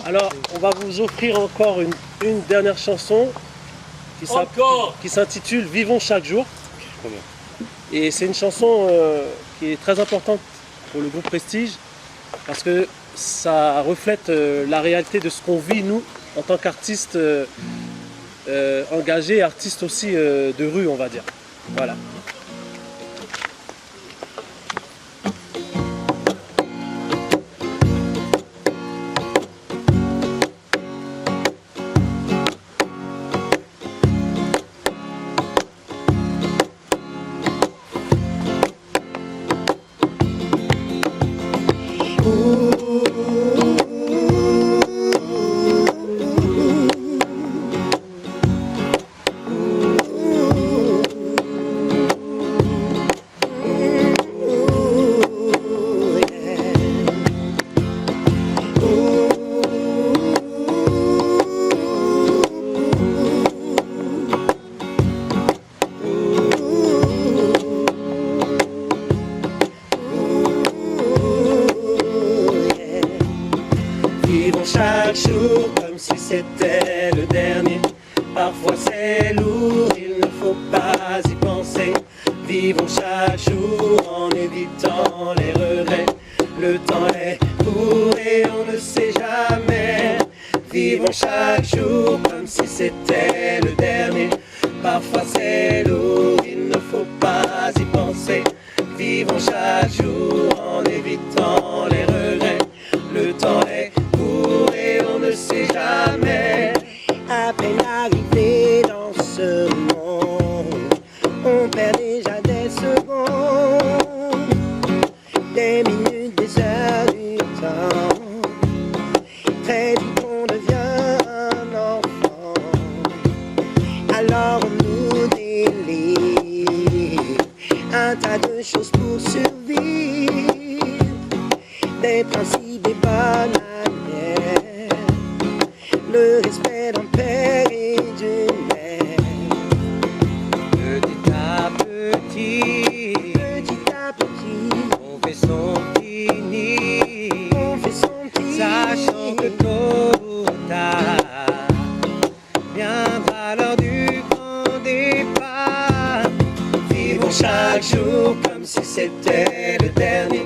Alors, on va vous offrir encore une dernière chanson qui s'intitule Vivons chaque jour. Et c'est une chanson qui est très importante pour le groupe Prestige parce que ça reflète la réalité de ce qu'on vit nous en tant qu'artistes engagés, artistes aussi de rue, on va dire. Voilà. Vivons chaque jour comme si c'était le dernier. Parfois c'est lourd, il ne faut pas y penser. Vivons chaque jour en évitant les regrets. Le temps est court et on ne sait jamais. Vivons chaque jour comme si c'était le dernier. Parfois c'est lourd, il ne faut pas y penser. Vivons chaque jour en évitant les regrets. Le temps est court et on ne sait jamais. À peine arrivé dans ce monde, on perd déjà des secondes, des minutes, des heures du temps. Très vite on devient un enfant, alors on nous délie un tas de choses pour survivre, des principes, des bonnes manières, le respect d'un père et d'une mère. Petit à petit, on fait son petit nid, sachant que tôt ou tard viendra l'heure du grand départ. Vivons chaque jour comme si c'était le dernier.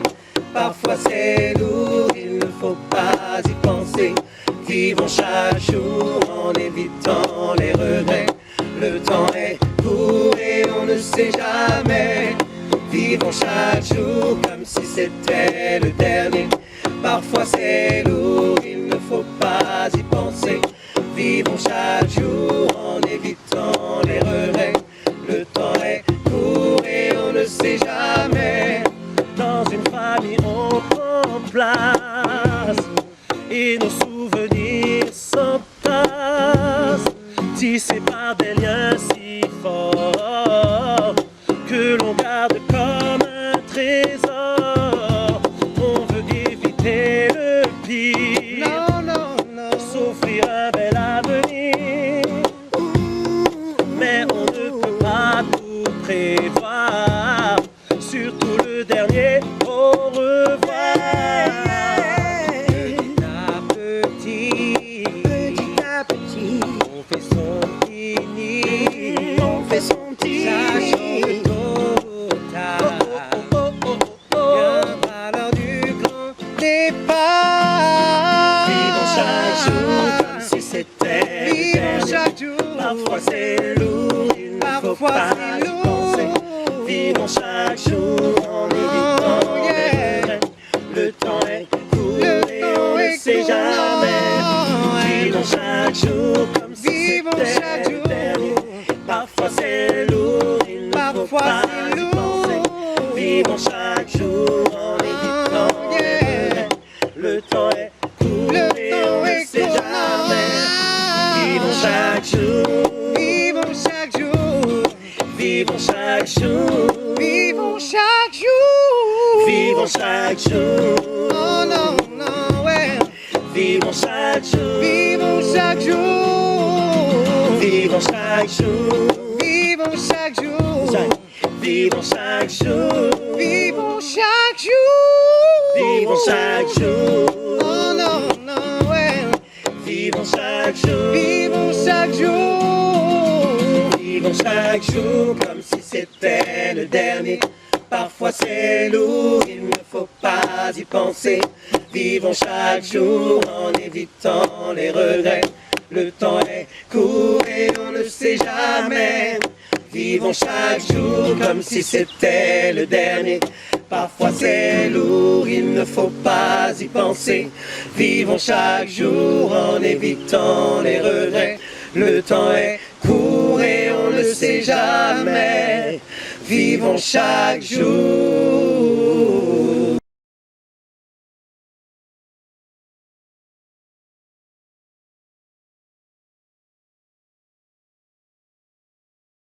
Parfois c'est lourd, il ne faut pas y penser. Vivons chaque jour en évitant les regrets. Le temps est court et on ne sait jamais. Vivons chaque jour comme si c'était le dernier. Parfois c'est lourd, il ne faut pas y penser. Vivons chaque jour en évitant les regrets. Le temps est court et on ne sait jamais. Dans une famille on prend place et nos souvenirs s'entassent, tissés par des liens si forts que l'on garde comme un trésor. On veut éviter le pire, s'offrir un bel avenir, mais on ne peut pas tout prévoir, surtout le dernier au revoir. Petit à petit, On fait son petit nid, on fait son petit sachant que tôt ou tard viendra l'heure du grand départ. Vivons chaque jour comme si c'était le dernier. Parfois c'est lourd, il ne faut pas y penser. Vivons chaque jour en évitant les regrets. Le temps est court et on ne sait jamais. Vivons chaque jour comme si c'était le dernier. Parfois c'est lourd, il ne faut pas y penser. Vivons chaque jour en évitant les regrets. Le temps est court et on ne sait jamais. Vivons chaque jour, Vivons chaque jour, vivons chaque jour, vivons chaque jour. vivons chaque jour. Oh non, non, ouais. Vivons chaque jour, Vivons chaque jour, vivons chaque jour, vivons chaque jour, vivons chaque jour, vivons chaque jour. vivons chaque jour, Oh non, non, ouais. Vivons chaque jour. Vivons chaque jour. Vivons chaque jour comme si c'était le dernier. Parfois c'est lourd, il ne faut pas y penser. Vivons chaque jour en évitant les regrets. Le temps est court et on ne sait jamais. Vivons chaque jour comme si c'était le dernier. Parfois c'est lourd, il ne faut pas y penser. Vivons chaque jour en évitant les regrets. Le temps est court et on ne sait jamais. Vivons chaque jour.